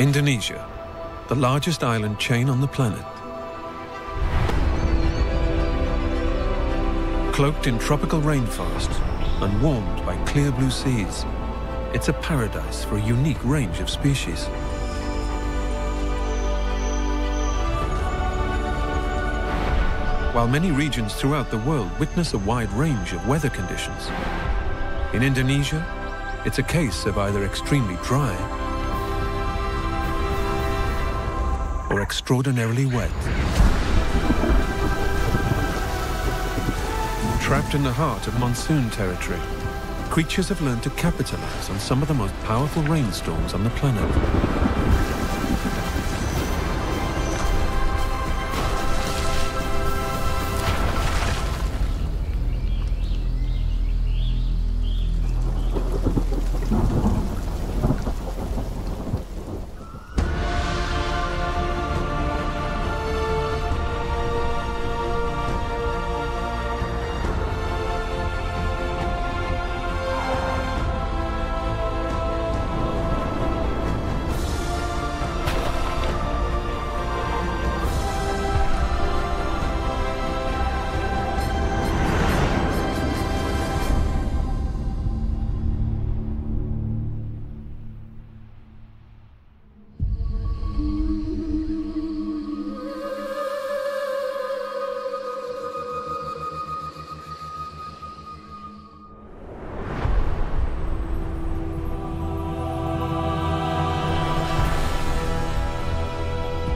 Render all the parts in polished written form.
Indonesia, the largest island chain on the planet. Cloaked in tropical rainforests and warmed by clear blue seas, it's a paradise for a unique range of species. While many regions throughout the world witness a wide range of weather conditions, in Indonesia, it's a case of either extremely dry or extraordinarily wet. Trapped in the heart of monsoon territory, creatures have learned to capitalize on some of the most powerful rainstorms on the planet.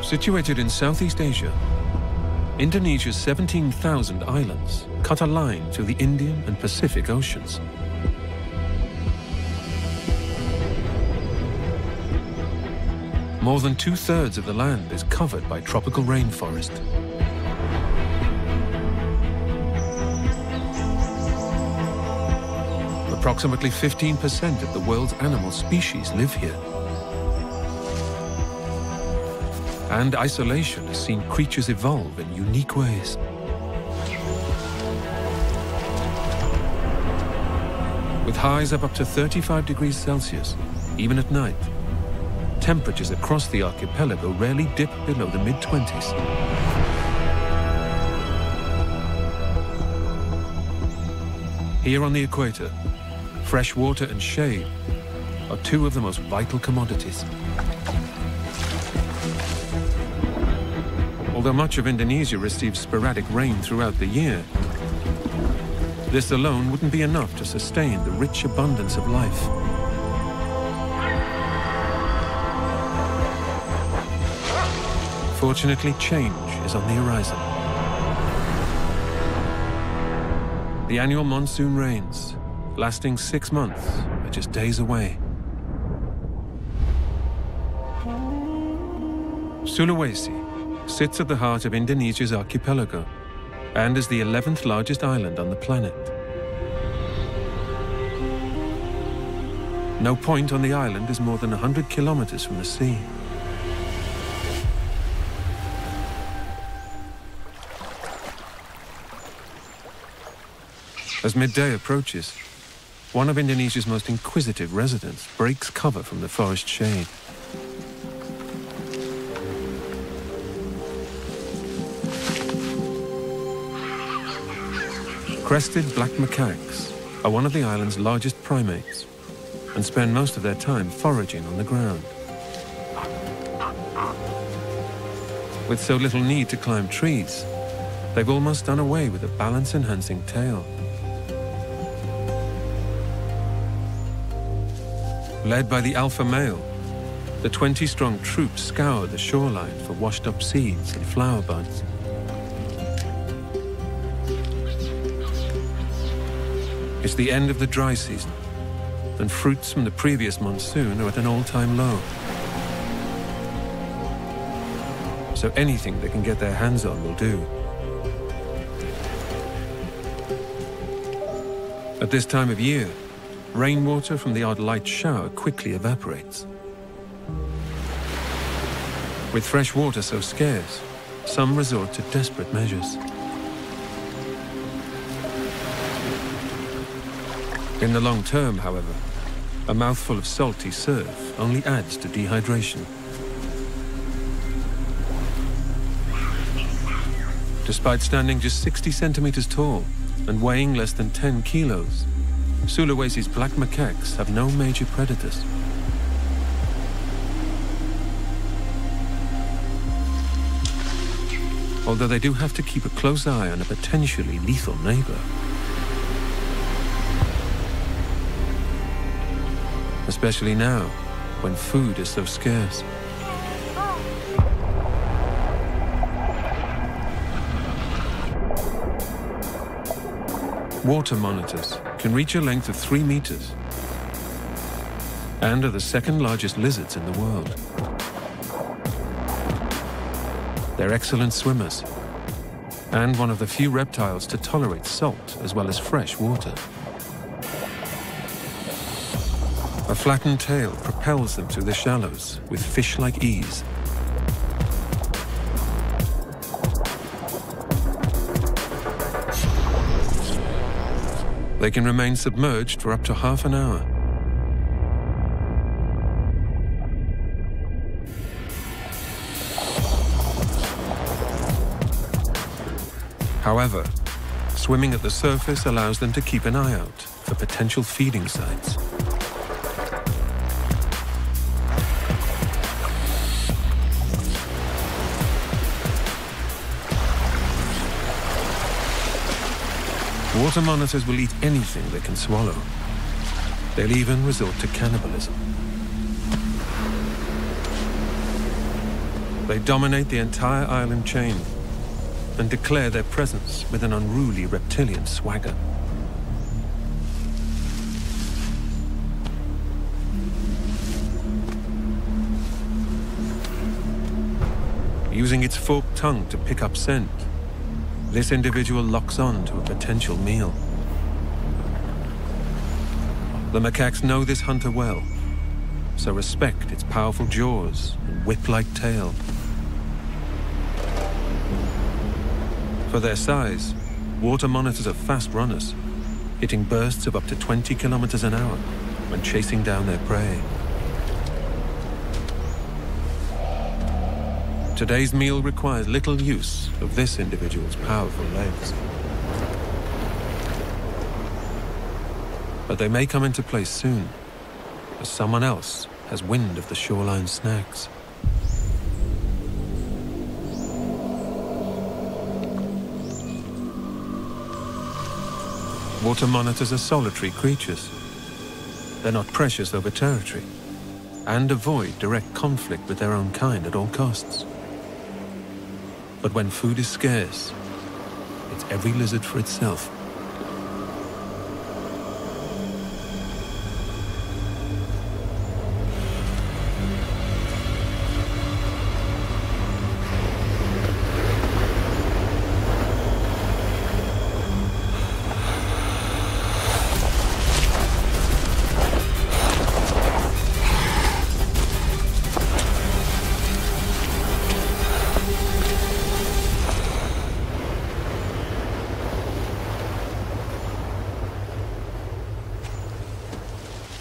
Situated in Southeast Asia, Indonesia's 17,000 islands cut a line through the Indian and Pacific Oceans. More than 2/3 of the land is covered by tropical rainforest. Approximately 15% of the world's animal species live here. And isolation has seen creatures evolve in unique ways. With highs of up to 35 degrees Celsius, even at night, temperatures across the archipelago rarely dip below the mid-20s. Here on the equator, fresh water and shade are two of the most vital commodities. Although much of Indonesia receives sporadic rain throughout the year, this alone wouldn't be enough to sustain the rich abundance of life. Fortunately, change is on the horizon. The annual monsoon rains, lasting 6 months, are just days away. Sulawesi sits at the heart of Indonesia's archipelago and is the 11th largest island on the planet. No point on the island is more than 100 kilometers from the sea. As midday approaches, one of Indonesia's most inquisitive residents breaks cover from the forest shade. Crested black macaques are one of the island's largest primates and spend most of their time foraging on the ground. With so little need to climb trees, they've almost done away with a balance-enhancing tail. Led by the alpha male, the 20-strong troop scour the shoreline for washed-up seeds and flower buds. It's the end of the dry season, and fruits from the previous monsoon are at an all-time low. So anything they can get their hands on will do. At this time of year, rainwater from the odd light shower quickly evaporates. With fresh water so scarce, some resort to desperate measures. In the long term, however, a mouthful of salty surf only adds to dehydration. Despite standing just 60 centimeters tall and weighing less than 10 kilos, Sulawesi's black macaques have no major predators. Although they do have to keep a close eye on a potentially lethal neighbor. Especially now, when food is so scarce. Water monitors can reach a length of 3 meters and are the second largest lizards in the world. They're excellent swimmers and one of the few reptiles to tolerate salt as well as fresh water. A flattened tail propels them through the shallows with fish-like ease. They can remain submerged for up to half an hour. However, swimming at the surface allows them to keep an eye out for potential feeding sites. Water monitors will eat anything they can swallow. They'll even resort to cannibalism. They dominate the entire island chain and declare their presence with an unruly reptilian swagger. Using its forked tongue to pick up scent, this individual locks on to a potential meal. The macaques know this hunter well, so respect its powerful jaws and whip-like tail. For their size, water monitors are fast runners, hitting bursts of up to 20 kilometers an hour when chasing down their prey. Today's meal requires little use of this individual's powerful legs. But they may come into place soon, as someone else has wind of the shoreline snacks. Water monitors are solitary creatures. They're not precious over territory and avoid direct conflict with their own kind at all costs. But when food is scarce, it's every lizard for itself.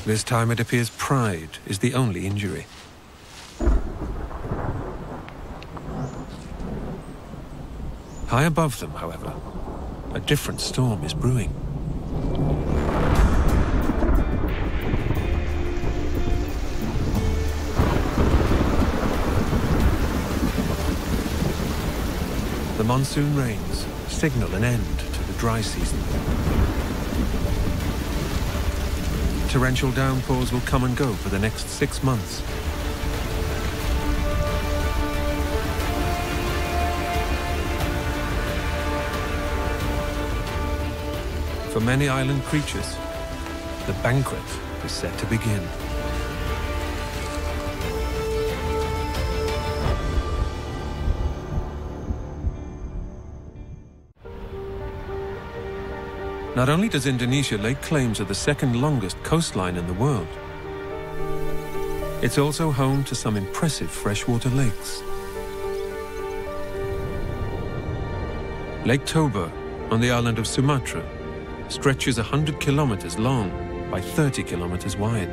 This time it appears pride is the only injury. High above them, however, a different storm is brewing. The monsoon rains signal an end to the dry season. Torrential downpours will come and go for the next 6 months. For many island creatures, the banquet is set to begin. Not only does Indonesia lay claim to the second longest coastline in the world, it's also home to some impressive freshwater lakes. Lake Toba on the island of Sumatra stretches 100 kilometers long by 30 kilometers wide.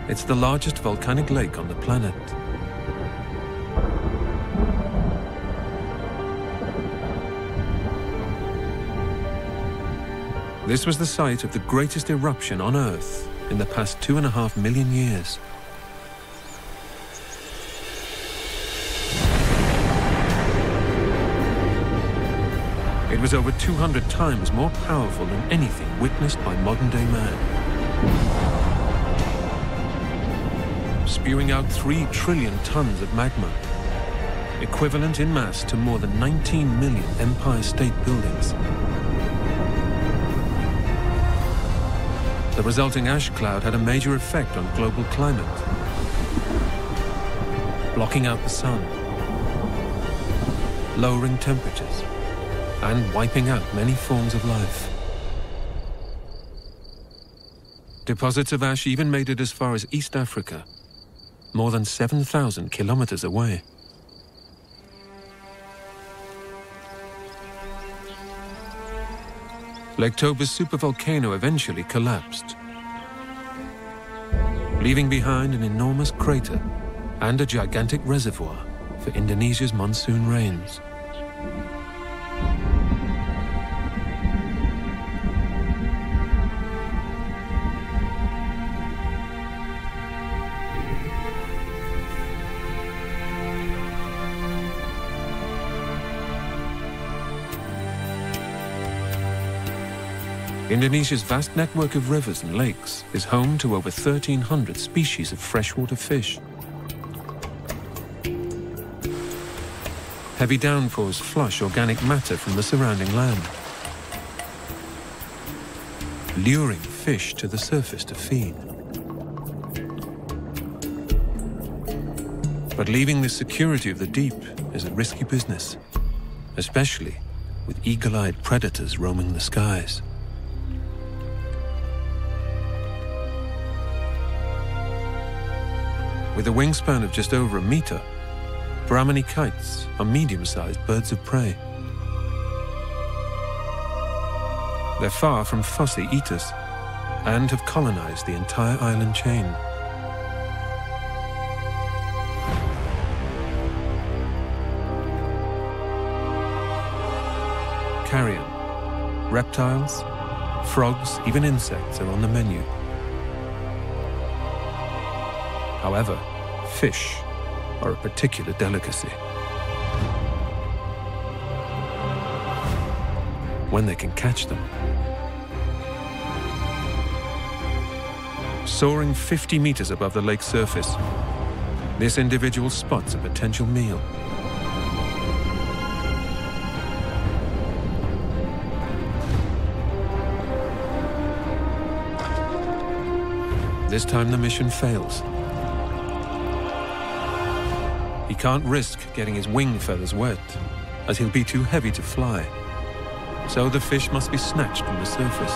It's the largest volcanic lake on the planet. This was the site of the greatest eruption on Earth in the past 2.5 million years. It was over 200 times more powerful than anything witnessed by modern-day man. Spewing out 3 trillion tons of magma, equivalent in mass to more than 19 million Empire State Buildings. The resulting ash cloud had a major effect on global climate, blocking out the sun, lowering temperatures, and wiping out many forms of life. Deposits of ash even made it as far as East Africa, more than 7,000 kilometers away. Lake Toba's supervolcano eventually collapsed, leaving behind an enormous crater and a gigantic reservoir for Indonesia's monsoon rains. Indonesia's vast network of rivers and lakes is home to over 1,300 species of freshwater fish. Heavy downpours flush organic matter from the surrounding land, luring fish to the surface to feed. But leaving the security of the deep is a risky business, especially with eagle-eyed predators roaming the skies. With a wingspan of just over a meter, Brahminy kites are medium-sized birds of prey. They're far from fussy eaters and have colonized the entire island chain. Carrion, reptiles, frogs, even insects are on the menu. However, fish are a particular delicacy. When they can catch them. Soaring 50 meters above the lake's surface, this individual spots a potential meal. This time the mission fails. He can't risk getting his wing feathers wet, as he'll be too heavy to fly. So the fish must be snatched from the surface.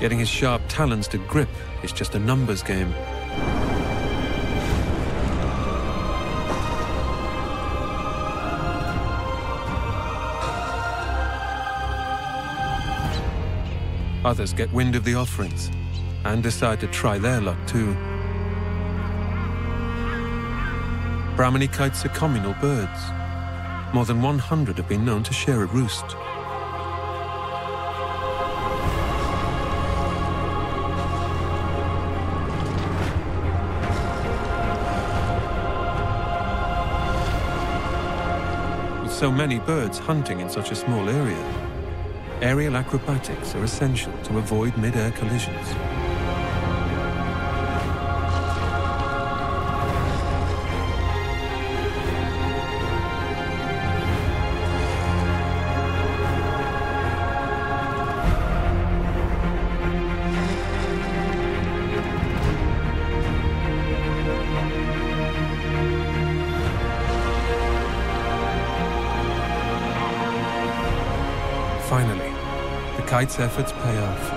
Getting his sharp talons to grip is just a numbers game. Others get wind of the offerings and decide to try their luck too. Brahminy kites are communal birds. More than 100 have been known to share a roost. With so many birds hunting in such a small area, aerial acrobatics are essential to avoid mid-air collisions. Finally, the kite's efforts pay off.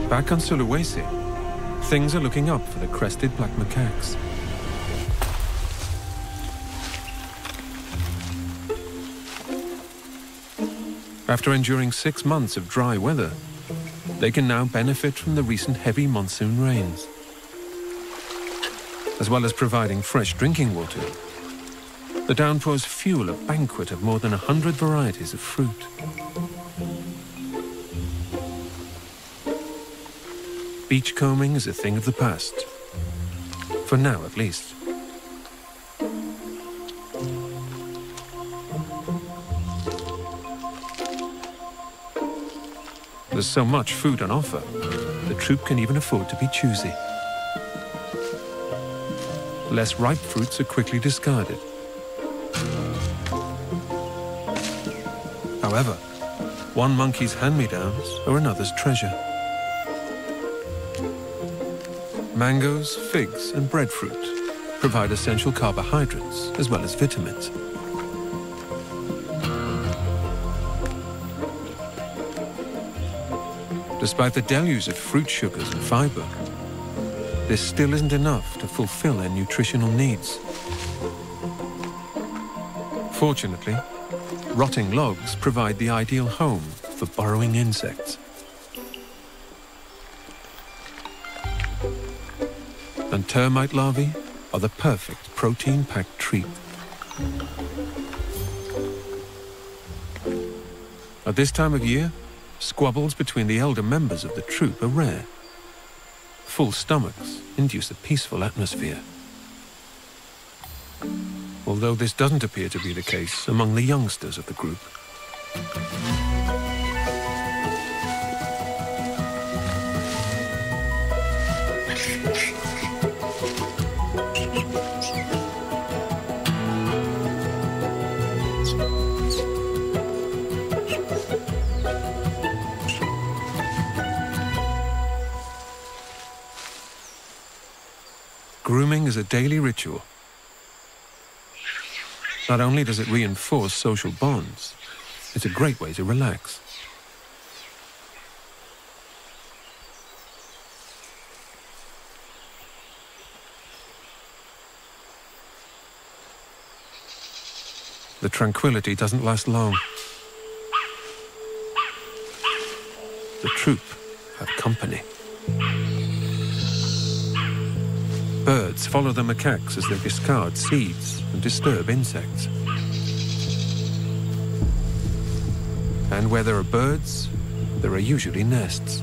Back on Sulawesi, things are looking up for the crested black macaques. After enduring 6 months of dry weather, they can now benefit from the recent heavy monsoon rains. As well as providing fresh drinking water, the downpours fuel a banquet of more than 100 varieties of fruit. Beachcombing is a thing of the past, for now at least. There's so much food on offer, the troop can even afford to be choosy. Less ripe fruits are quickly discarded. However, one monkey's hand-me-downs are another's treasure. Mangoes, figs, and breadfruit provide essential carbohydrates as well as vitamins. Despite the deluge of fruit sugars and fiber, this still isn't enough to fulfill their nutritional needs. Fortunately, rotting logs provide the ideal home for burrowing insects. And termite larvae are the perfect protein-packed treat. At this time of year, squabbles between the elder members of the troop are rare. Full stomachs induce a peaceful atmosphere. Although this doesn't appear to be the case among the youngsters of the group. Grooming is a daily ritual. Not only does it reinforce social bonds, it's a great way to relax. The tranquility doesn't last long. The troop have company. Birds follow the macaques as they discard seeds and disturb insects. And where there are birds, there are usually nests.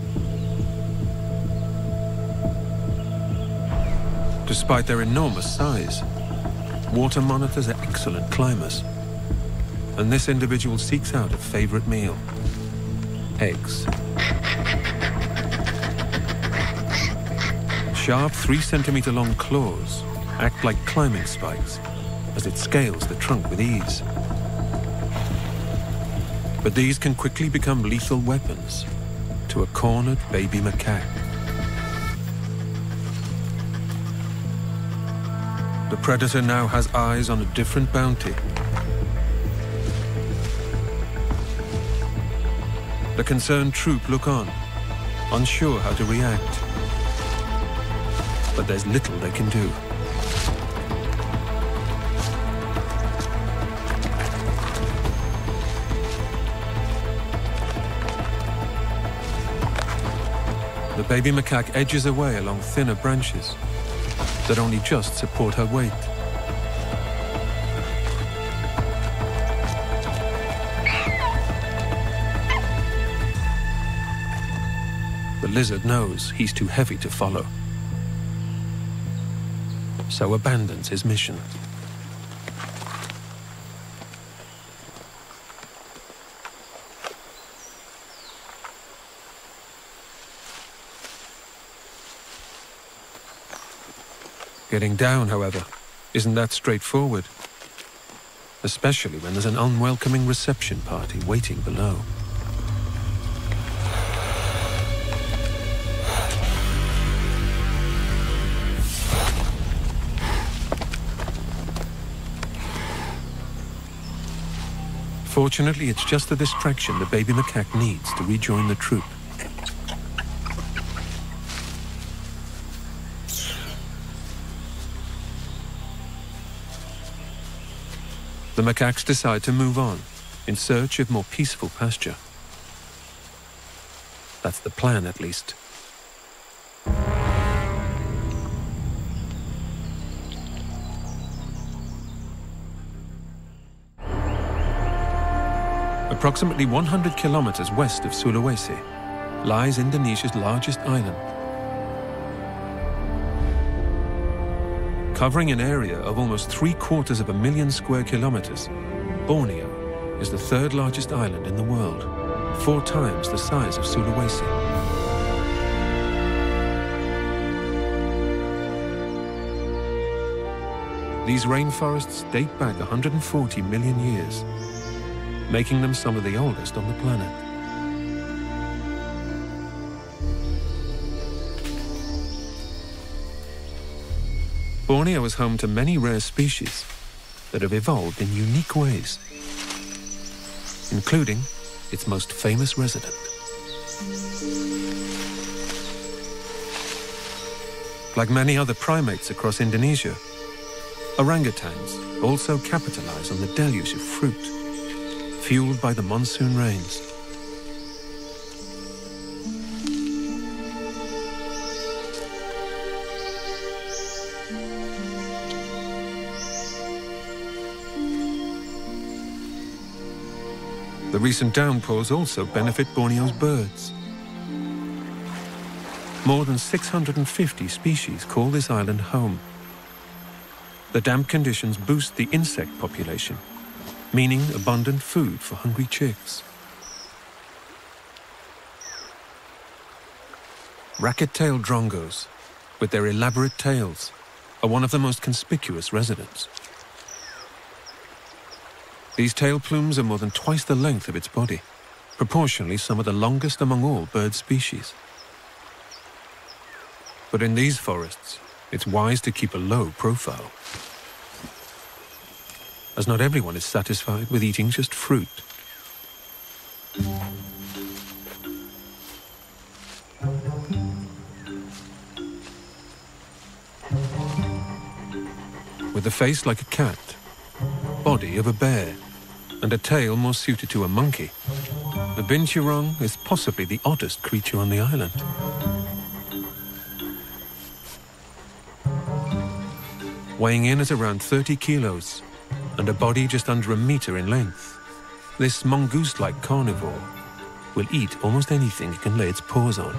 Despite their enormous size, water monitors are excellent climbers. And this individual seeks out a favorite meal: eggs. Sharp 3-centimeter long claws act like climbing spikes as it scales the trunk with ease. But these can quickly become lethal weapons to a cornered baby macaque. The predator now has eyes on a different bounty. The concerned troop look on, unsure how to react. But there's little they can do. The baby macaque edges away along thinner branches that only just support her weight. The lizard knows he's too heavy to follow, so abandons his mission. Getting down, however, isn't that straightforward, especially when there's an unwelcoming reception party waiting below. Fortunately, it's just the distraction the baby macaque needs to rejoin the troop. The macaques decide to move on in search of more peaceful pasture. That's the plan, at least. Approximately 100 kilometers west of Sulawesi lies Indonesia's largest island. Covering an area of almost 750,000 square kilometers, Borneo is the third largest island in the world, 4 times the size of Sulawesi. These rainforests date back 140 million years, making them some of the oldest on the planet. Borneo is home to many rare species that have evolved in unique ways, including its most famous resident. Like many other primates across Indonesia, orangutans also capitalize on the deluge of fruit, fueled by the monsoon rains. The recent downpours also benefit Borneo's birds. More than 650 species call this island home. The damp conditions boost the insect population, meaning abundant food for hungry chicks. Racket-tailed drongos, with their elaborate tails, are one of the most conspicuous residents. These tail plumes are more than twice the length of its body, proportionally some of the longest among all bird species. But in these forests, it's wise to keep a low profile, as not everyone is satisfied with eating just fruit. With a face like a cat, body of a bear, and a tail more suited to a monkey, the binturong is possibly the oddest creature on the island. Weighing in at around 30 kilos and a body just under a meter in length, this mongoose-like carnivore will eat almost anything it can lay its paws on.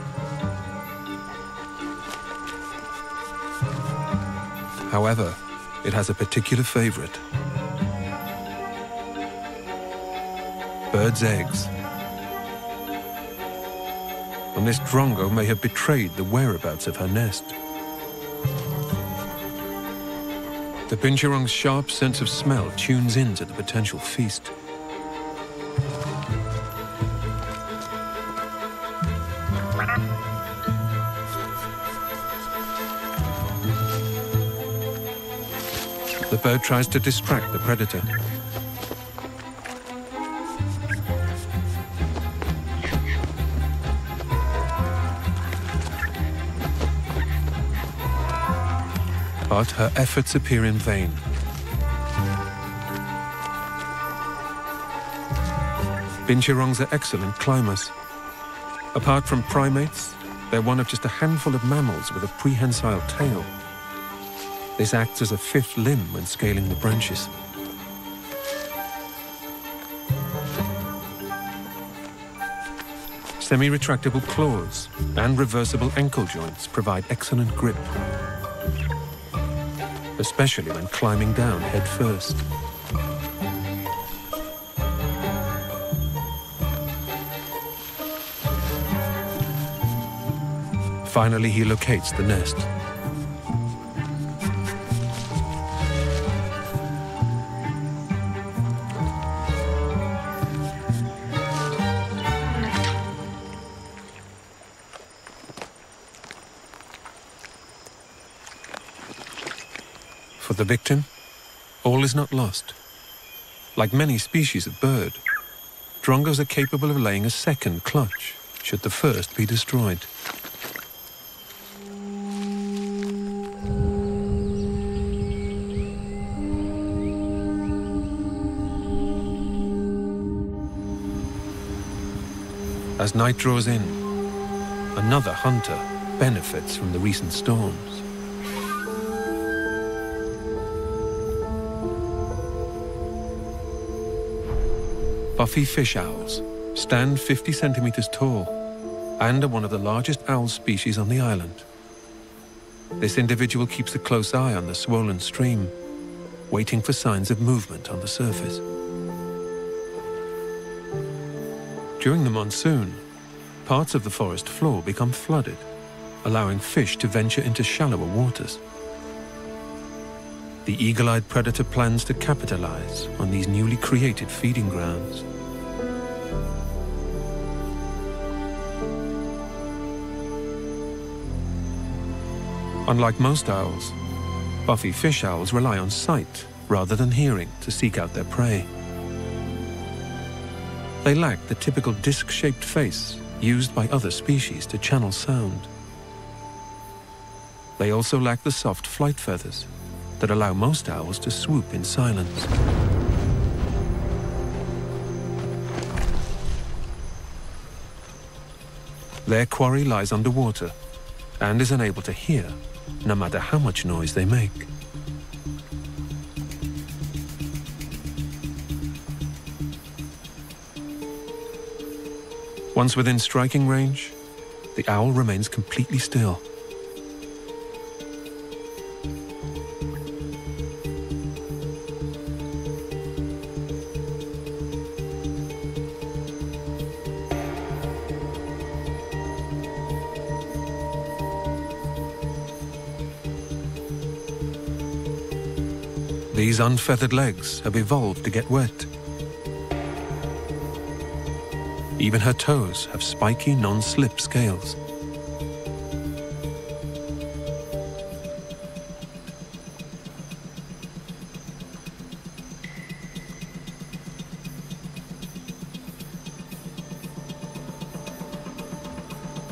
However, it has a particular favorite: birds' eggs. And this drongo may have betrayed the whereabouts of her nest. The binturong's sharp sense of smell tunes into the potential feast. The bird tries to distract the predator. But her efforts appear in vain. Binturongs are excellent climbers. Apart from primates, they're one of just a handful of mammals with a prehensile tail. This acts as a fifth limb when scaling the branches. Semi-retractable claws and reversible ankle joints provide excellent grip, especially when climbing down head first. Finally, he locates the nest. For the victim, all is not lost. Like many species of bird, drongos are capable of laying a second clutch should the first be destroyed. As night draws in, another hunter benefits from the recent storms. Buffy fish owls stand 50 centimeters tall and are one of the largest owl species on the island. This individual keeps a close eye on the swollen stream, waiting for signs of movement on the surface. During the monsoon, parts of the forest floor become flooded, allowing fish to venture into shallower waters. The eagle-eyed predator plans to capitalize on these newly created feeding grounds. Unlike most owls, Buffy fish owls rely on sight rather than hearing to seek out their prey. They lack the typical disc-shaped face used by other species to channel sound. They also lack the soft flight feathers that allow most owls to swoop in silence. Their quarry lies underwater and is unable to hear, no matter how much noise they make. Once within striking range, the owl remains completely still. These unfeathered legs have evolved to get wet. Even her toes have spiky, non-slip scales.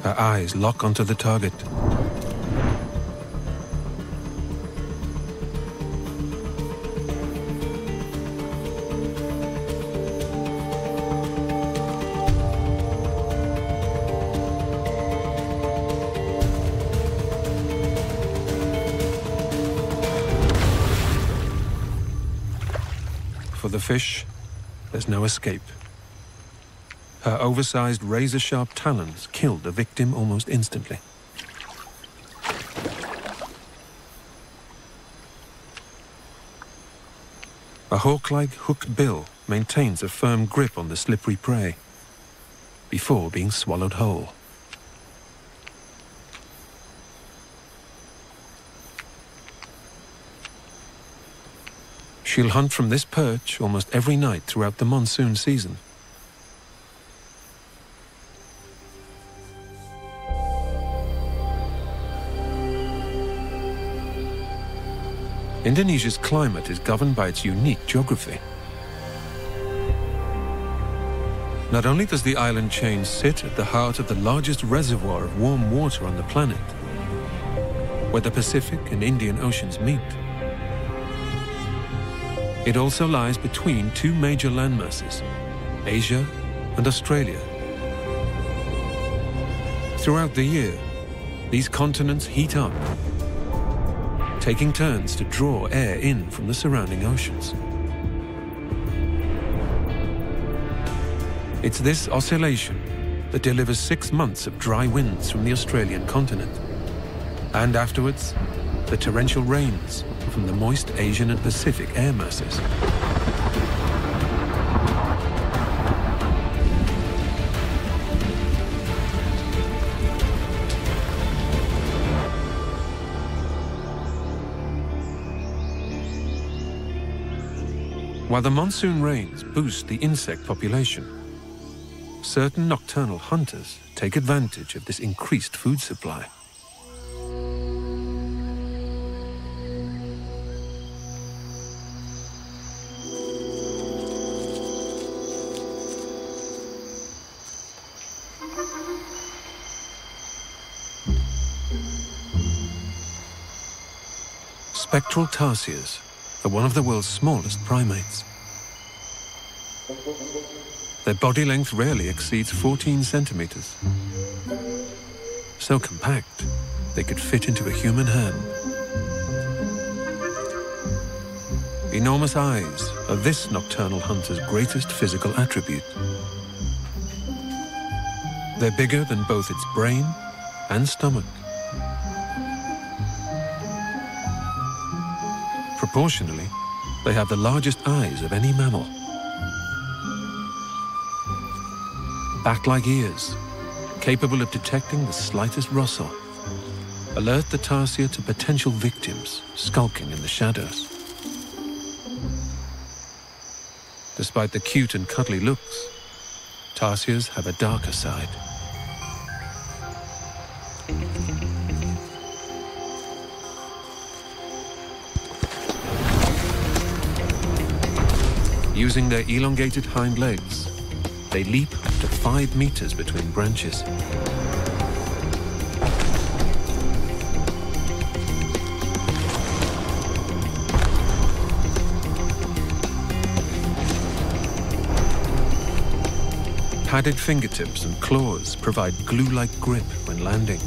Her eyes lock onto the target. For the fish, there's no escape. Her oversized razor-sharp talons kill the victim almost instantly. A hawk-like hooked bill maintains a firm grip on the slippery prey before being swallowed whole. She'll hunt from this perch almost every night throughout the monsoon season. Indonesia's climate is governed by its unique geography. Not only does the island chain sit at the heart of the largest reservoir of warm water on the planet, where the Pacific and Indian Oceans meet, it also lies between two major landmasses, Asia and Australia. Throughout the year, these continents heat up, taking turns to draw air in from the surrounding oceans. It's this oscillation that delivers 6 months of dry winds from the Australian continent, and afterwards, the torrential rains from the moist Asian and Pacific air masses. While the monsoon rains boost the insect population, certain nocturnal hunters take advantage of this increased food supply. Spectral tarsiers are one of the world's smallest primates. Their body length rarely exceeds 14 centimeters. So compact, they could fit into a human hand. Enormous eyes are this nocturnal hunter's greatest physical attribute. They're bigger than both its brain and stomach. Proportionally, they have the largest eyes of any mammal. Bat-like ears, capable of detecting the slightest rustle, alert the tarsier to potential victims skulking in the shadows. Despite the cute and cuddly looks, tarsiers have a darker side. Using their elongated hind legs, they leap up to 5 meters between branches. Padded fingertips and claws provide glue-like grip when landing.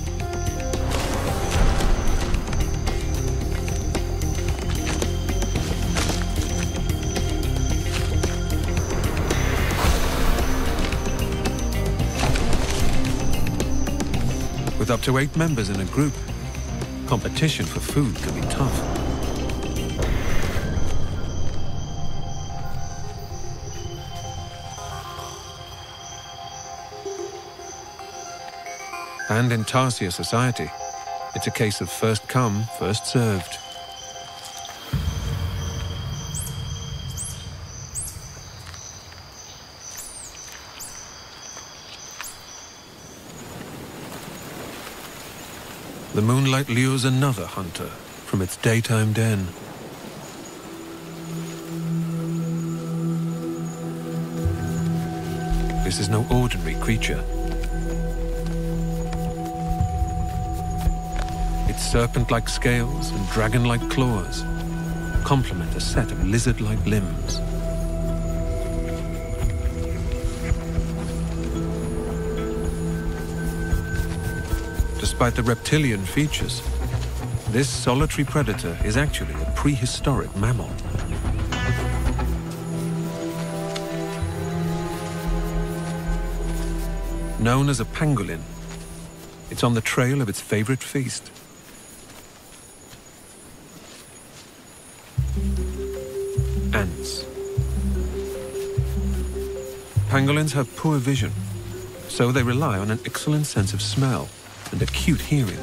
With up to 8 members in a group, competition for food can be tough. And in tarsier society, it's a case of first come, first served. The moonlight lures another hunter from its daytime den. This is no ordinary creature. Its serpent-like scales and dragon-like claws complement a set of lizard-like limbs. Despite the reptilian features, this solitary predator is actually a prehistoric mammal. Known as a pangolin, it's on the trail of its favorite feast. Ants. Pangolins have poor vision, so they rely on an excellent sense of smell and acute hearing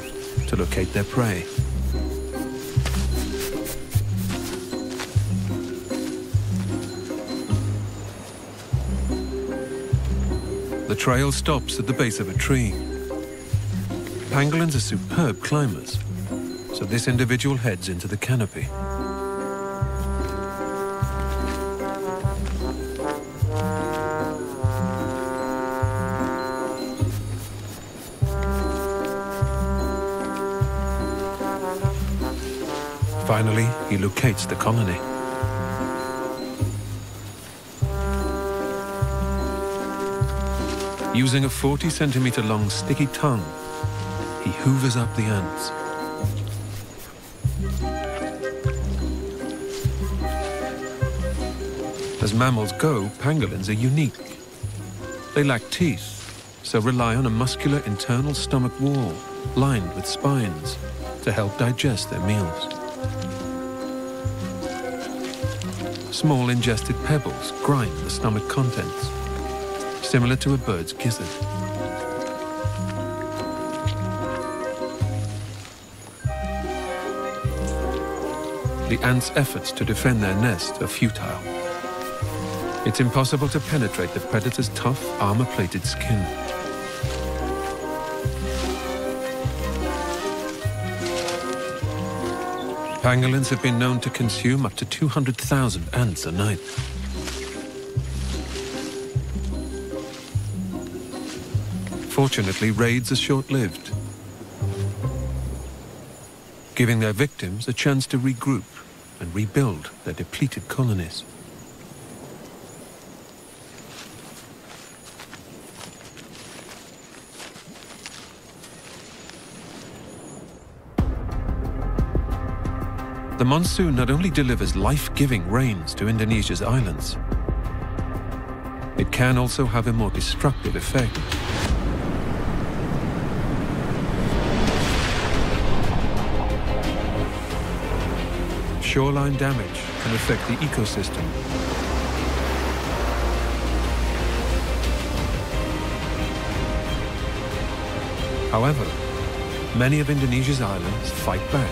to locate their prey. The trail stops at the base of a tree. Pangolins are superb climbers, so this individual heads into the canopy. Finally, he locates the colony. Using a 40-centimeter long sticky tongue, he hoovers up the ants. As mammals go, pangolins are unique. They lack teeth, so rely on a muscular internal stomach wall lined with spines to help digest their meals. Small ingested pebbles grind the stomach contents, similar to a bird's gizzard. The ants' efforts to defend their nest are futile. It's impossible to penetrate the predator's tough, armor-plated skin. Pangolins have been known to consume up to 200,000 ants a night. Fortunately, raids are short-lived, giving their victims a chance to regroup and rebuild their depleted colonies. The monsoon not only delivers life-giving rains to Indonesia's islands, it can also have a more destructive effect. Shoreline damage can affect the ecosystem. However, many of Indonesia's islands fight back.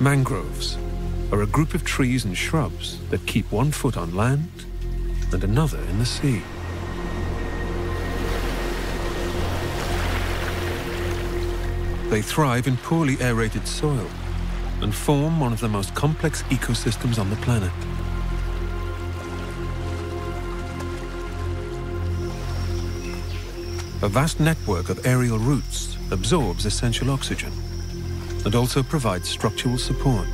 Mangroves are a group of trees and shrubs that keep one foot on land and another in the sea. They thrive in poorly aerated soil and form one of the most complex ecosystems on the planet. A vast network of aerial roots absorbs essential oxygen and also provides structural support.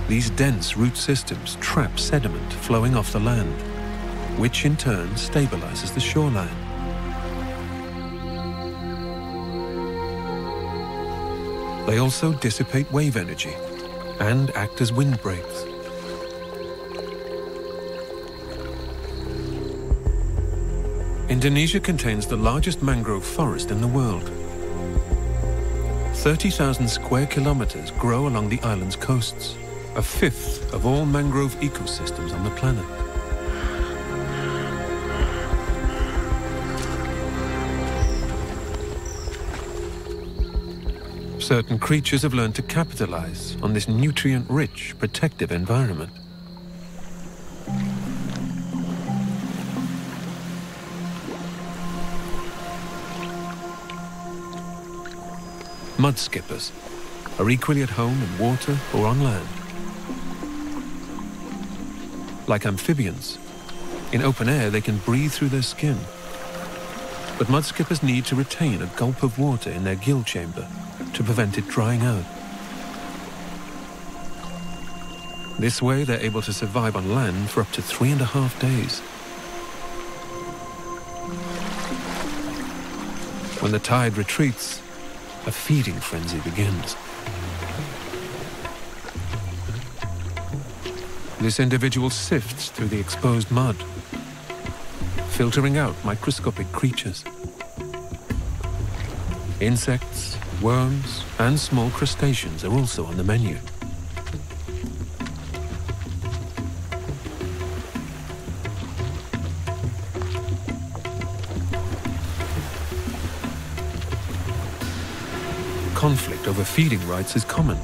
These dense root systems trap sediment flowing off the land, which in turn stabilizes the shoreline. They also dissipate wave energy and act as windbreaks. Indonesia contains the largest mangrove forest in the world. 30,000 square kilometers grow along the island's coasts, a fifth of all mangrove ecosystems on the planet. Certain creatures have learned to capitalize on this nutrient-rich, protective environment. Mud skippers are equally at home in water or on land. Like amphibians, in open air they can breathe through their skin. But mud skippers need to retain a gulp of water in their gill chamber to prevent it drying out. This way they're able to survive on land for up to 3.5 days. When the tide retreats, a feeding frenzy begins. This individual sifts through the exposed mud, filtering out microscopic creatures. Insects, worms, and small crustaceans are also on the menu. Conflict over feeding rights is common.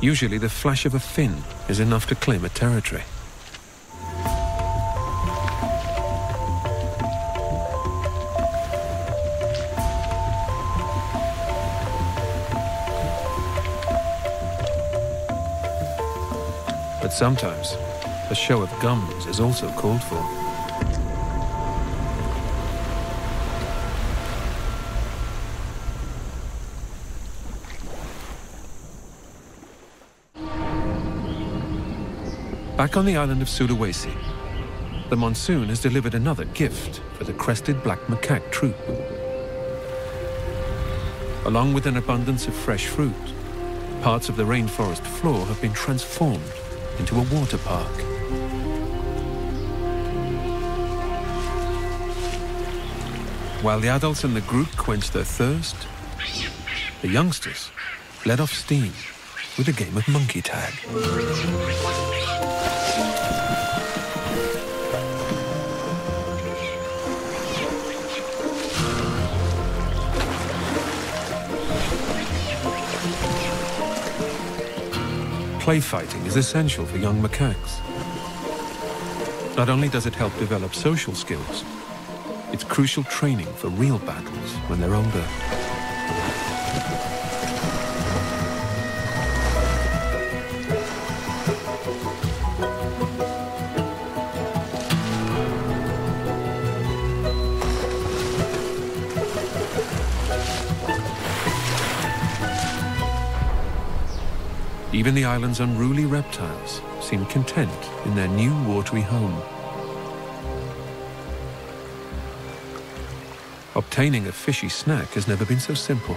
Usually the flash of a fin is enough to claim a territory. But sometimes a show of gums is also called for. Back on the island of Sulawesi, the monsoon has delivered another gift for the crested black macaque troop. Along with an abundance of fresh fruit, parts of the rainforest floor have been transformed into a water park. While the adults in the group quenched their thirst, the youngsters let off steam with a game of monkey tag. Play fighting is essential for young macaques. Not only does it help develop social skills, it's crucial training for real battles when they're older. Even the island's unruly reptiles seem content in their new watery home. Obtaining a fishy snack has never been so simple.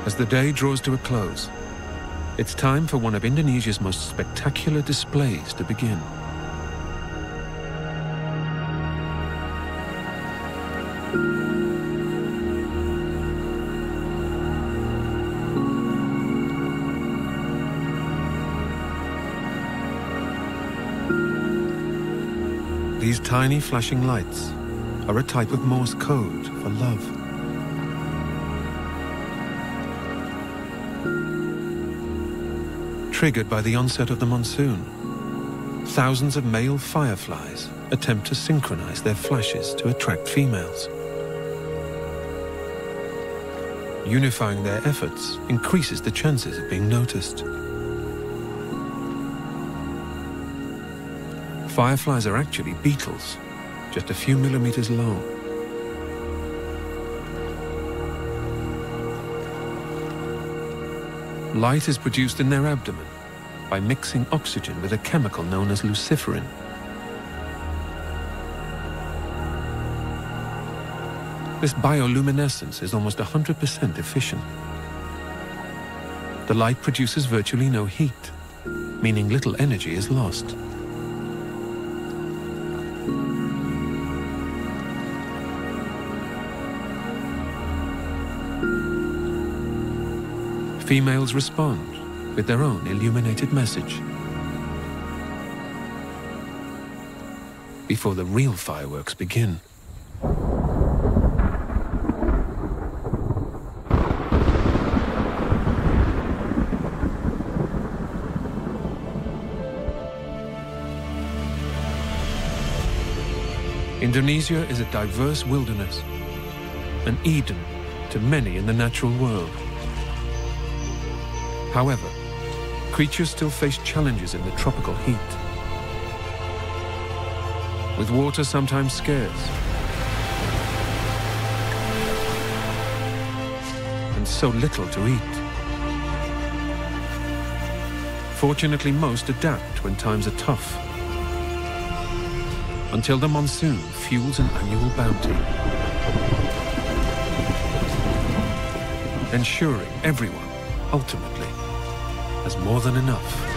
As the day draws to a close, it's time for one of Indonesia's most spectacular displays to begin. These tiny flashing lights are a type of Morse code for love. Triggered by the onset of the monsoon, thousands of male fireflies attempt to synchronize their flashes to attract females. Unifying their efforts increases the chances of being noticed. Fireflies are actually beetles, just a few millimeters long. Light is produced in their abdomen by mixing oxygen with a chemical known as luciferin. This bioluminescence is almost 100% efficient. The light produces virtually no heat, meaning little energy is lost. Females respond with their own illuminated message before the real fireworks begin. Indonesia is a diverse wilderness, an Eden to many in the natural world. However, creatures still face challenges in the tropical heat. With water sometimes scarce, and so little to eat. Fortunately, most adapt when times are tough, until the monsoon fuels an annual bounty, ensuring everyone ultimately has more than enough.